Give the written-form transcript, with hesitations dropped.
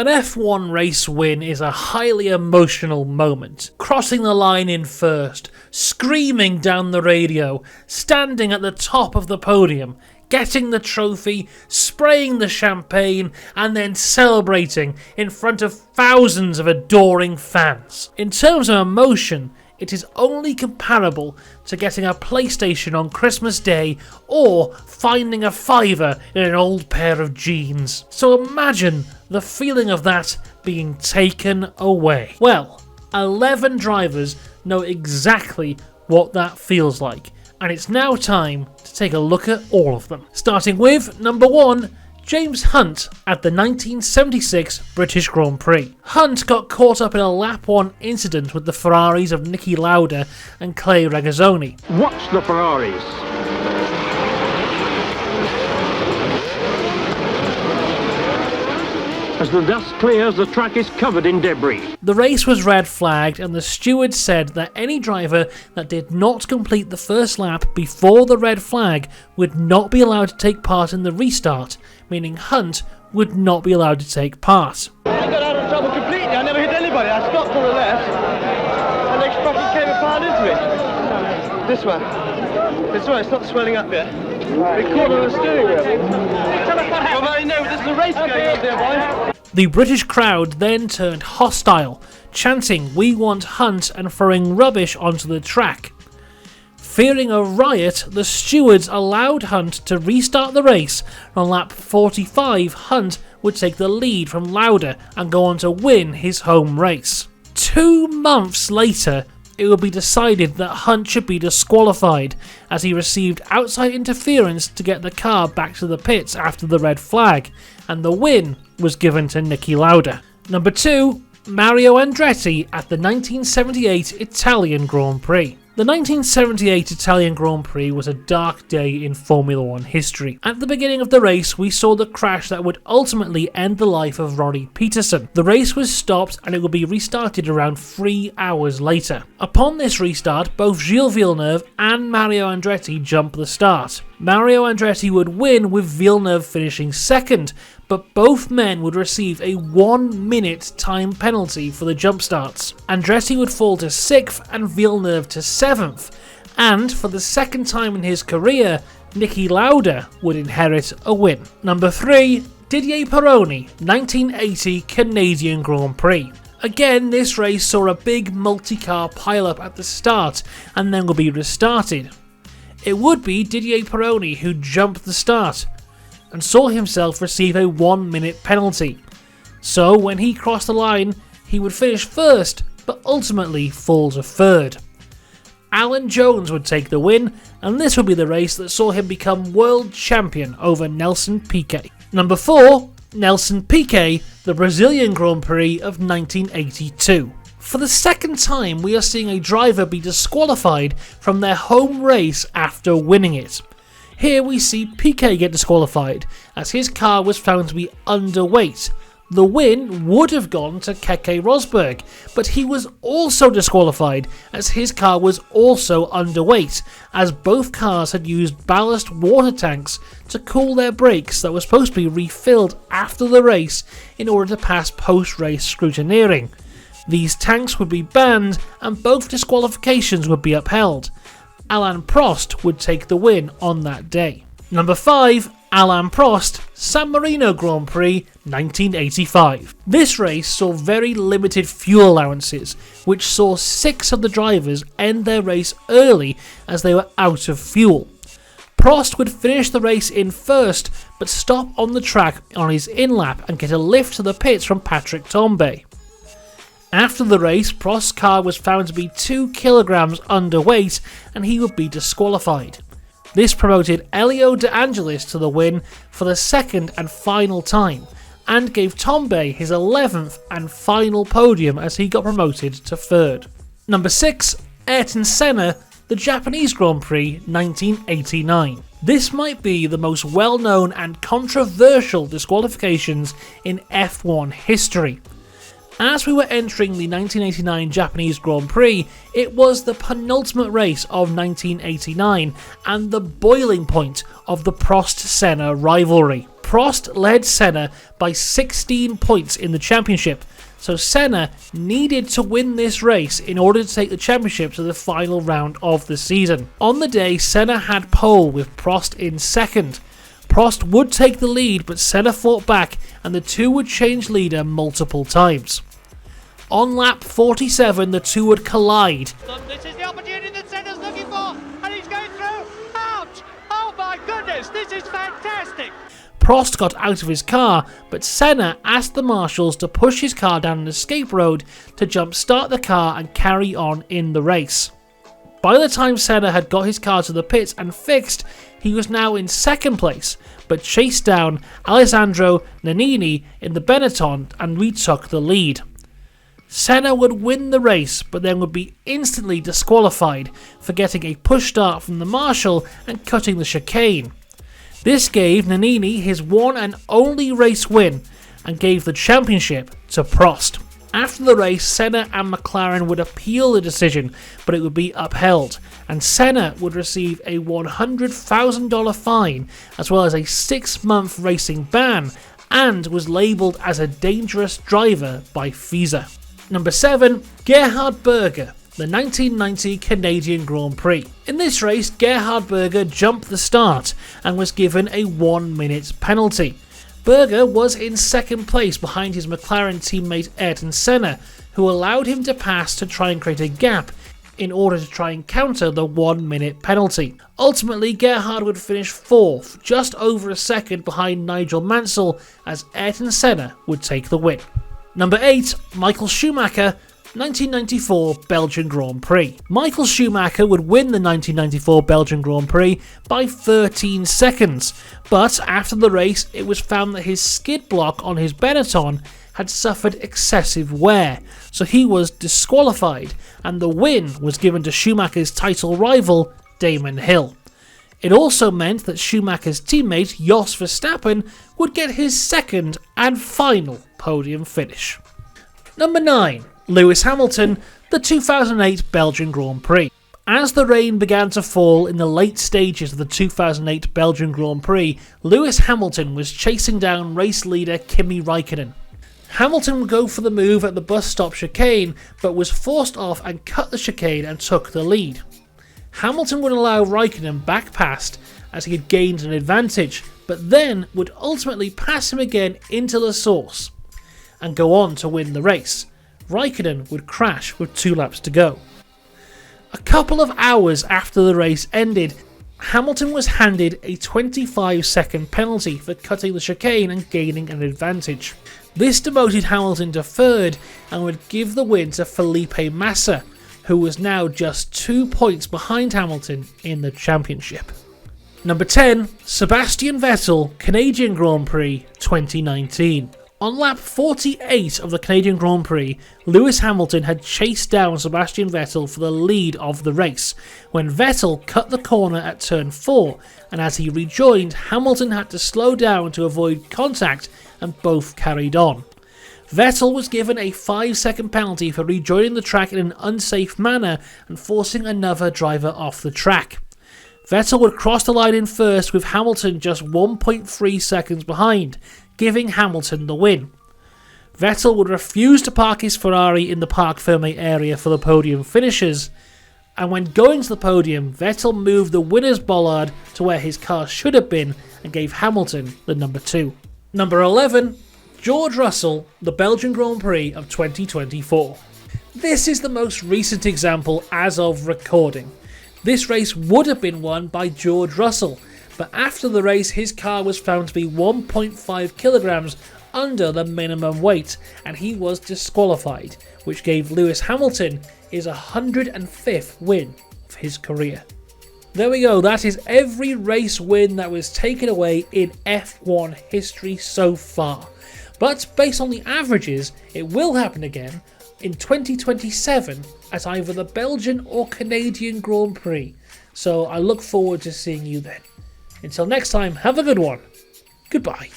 An F1 race win is a highly emotional moment. Crossing the line in first, screaming down the radio, standing at the top of the podium, getting the trophy, spraying the champagne, and then celebrating in front of thousands of adoring fans. In terms of emotion, it is only comparable to getting a PlayStation on Christmas Day or finding a fiver in an old pair of jeans. So imagine the feeling of that being taken away. Well, 11 drivers know exactly what that feels like, and it's now time to take a look at all of them. Starting with number 1, James Hunt at the 1976 British Grand Prix. Hunt got caught up in a lap 1 incident with the Ferraris of Niki Lauda and Clay Regazzoni. Watch the Ferraris. As the dust clears, the track is covered in debris. The race was red flagged, and the steward said that any driver that did not complete the first lap before the red flag would not be allowed to take part in the restart, meaning Hunt would not be allowed to take part. I got out of trouble completely. I never hit anybody. I stopped to the left, and they fucking came apart into it. This one. It's right, it's not swelling up yet. They caught on the steering wheel. Well, I know, there's a race going on there, boy. The British crowd then turned hostile, chanting, "We want Hunt," and throwing rubbish onto the track. Fearing a riot, the stewards allowed Hunt to restart the race. On lap 45, Hunt would take the lead from Lauda and go on to win his home race. 2 months later, it would be decided that Hunt should be disqualified, as he received outside interference to get the car back to the pits after the red flag, and the win was given to Niki Lauda. Number 2, Mario Andretti at the 1978 Italian Grand Prix. The 1978 Italian Grand Prix was a dark day in Formula 1 history. At the beginning of the race, we saw the crash that would ultimately end the life of Ronnie Peterson. The race was stopped and it would be restarted around 3 hours later. Upon this restart, both Gilles Villeneuve and Mario Andretti jumped the start. Mario Andretti would win, with Villeneuve finishing second, but both men would receive a 1-minute time penalty for the jump starts. Andretti would fall to 6th and Villeneuve to 7th, and for the second time in his career, Niki Lauda would inherit a win. Number 3, Dido Peroni, 1980 Canadian Grand Prix. Again, this race saw a big multi-car pile-up at the start and then would be restarted. It would be Dido Peroni who jumped the start and saw himself receive a 1-minute penalty. So when he crossed the line, he would finish first, but ultimately fall to 3rd. Alan Jones would take the win, and this would be the race that saw him become world champion over Nelson Piquet. Number 4, Nelson Piquet, the Brazilian Grand Prix of 1982. For the second time, we are seeing a driver be disqualified from their home race after winning it. Here we see Piquet get disqualified, as his car was found to be underweight. The win would have gone to Keke Rosberg, but he was also disqualified, as his car was also underweight, as both cars had used ballast water tanks to cool their brakes that were supposed to be refilled after the race in order to pass post-race scrutineering. These tanks would be banned and both disqualifications would be upheld. Alain Prost would take the win on that day. Number 5, Alain Prost, San Marino Grand Prix 1985. This race saw very limited fuel allowances, which saw 6 of the drivers end their race early as they were out of fuel. Prost would finish the race in first, but stop on the track on his in-lap and get a lift to the pits from Patrick Tambay. After the race, Prost's car was found to be 2 kilograms underweight and he would be disqualified. This promoted Elio De Angelis to the win for the second and final time, and gave Tambay his 11th and final podium as he got promoted to 3rd. Number 6, Ayrton Senna, the Japanese Grand Prix 1989. This might be the most well-known and controversial disqualifications in F1 history. As we were entering the 1989 Japanese Grand Prix, it was the penultimate race of 1989 and the boiling point of the Prost-Senna rivalry. Prost led Senna by 16 points in the championship, so Senna needed to win this race in order to take the championship to the final round of the season. On the day, Senna had pole with Prost in second. Prost would take the lead, but Senna fought back and the two would change leader multiple times. On lap 47, the two would collide. This is the opportunity that Senna's looking for, and he's going through. Ouch! Oh my goodness, this is fantastic! Prost got out of his car, but Senna asked the marshals to push his car down an escape road to jump-start the car and carry on in the race. By the time Senna had got his car to the pits and fixed, he was now in second place, but chased down Alessandro Nannini in the Benetton and retook the lead. Senna would win the race, but then would be instantly disqualified for getting a push start from the marshal and cutting the chicane. This gave Nannini his one and only race win and gave the championship to Prost. After the race, Senna and McLaren would appeal the decision, but it would be upheld, and Senna would receive a $100,000 fine as well as a 6-month racing ban and was labelled as a dangerous driver by FISA. Number 7, Gerhard Berger, the 1990 Canadian Grand Prix. In this race, Gerhard Berger jumped the start and was given a 1-minute penalty. Berger was in second place behind his McLaren teammate Ayrton Senna, who allowed him to pass to try and create a gap in order to try and counter the 1-minute penalty. Ultimately, Gerhard would finish 4th, just over a second behind Nigel Mansell, as Ayrton Senna would take the win. Number 8, Michael Schumacher, 1994 Belgian Grand Prix. Michael Schumacher would win the 1994 Belgian Grand Prix by 13 seconds, but after the race it was found that his skid block on his Benetton had suffered excessive wear, so he was disqualified and the win was given to Schumacher's title rival Damon Hill. It also meant that Schumacher's teammate Jos Verstappen would get his second and final podium finish. Number 9. Lewis Hamilton, the 2008 Belgian Grand Prix. As the rain began to fall in the late stages of the 2008 Belgian Grand Prix, Lewis Hamilton was chasing down race leader Kimi Raikkonen. Hamilton would go for the move at the bus stop chicane, but was forced off and cut the chicane and took the lead. Hamilton would allow Raikkonen back past as he had gained an advantage, but then would ultimately pass him again into the source and go on to win the race. Raikkonen would crash with 2 laps to go. A couple of hours after the race ended, Hamilton was handed a 25-second penalty for cutting the chicane and gaining an advantage. This demoted Hamilton to 3rd and would give the win to Felipe Massa, who was now just 2 points behind Hamilton in the championship. Number 10, Sebastian Vettel, Canadian Grand Prix 2019. On lap 48 of the Canadian Grand Prix, Lewis Hamilton had chased down Sebastian Vettel for the lead of the race, when Vettel cut the corner at turn 4, and as he rejoined, Hamilton had to slow down to avoid contact and both carried on. Vettel was given a 5-second penalty for rejoining the track in an unsafe manner and forcing another driver off the track. Vettel would cross the line in first with Hamilton just 1.3 seconds behind, giving Hamilton the win. Vettel would refuse to park his Ferrari in the Parc Fermé area for the podium finishers, and when going to the podium, Vettel moved the winner's bollard to where his car should have been and gave Hamilton the number 2. Number 11, George Russell, the Belgian Grand Prix of 2024. This is the most recent example as of recording. This race would have been won by George Russell, but after the race his car was found to be 1.5 kilograms under the minimum weight and he was disqualified, which gave Lewis Hamilton his 105th win of his career. There we go, that is every race win that was taken away in F1 history so far. But based on the averages, it will happen again in 2027 at either the Belgian or Canadian Grand Prix. So I look forward to seeing you then. Until next time, have a good one. Goodbye.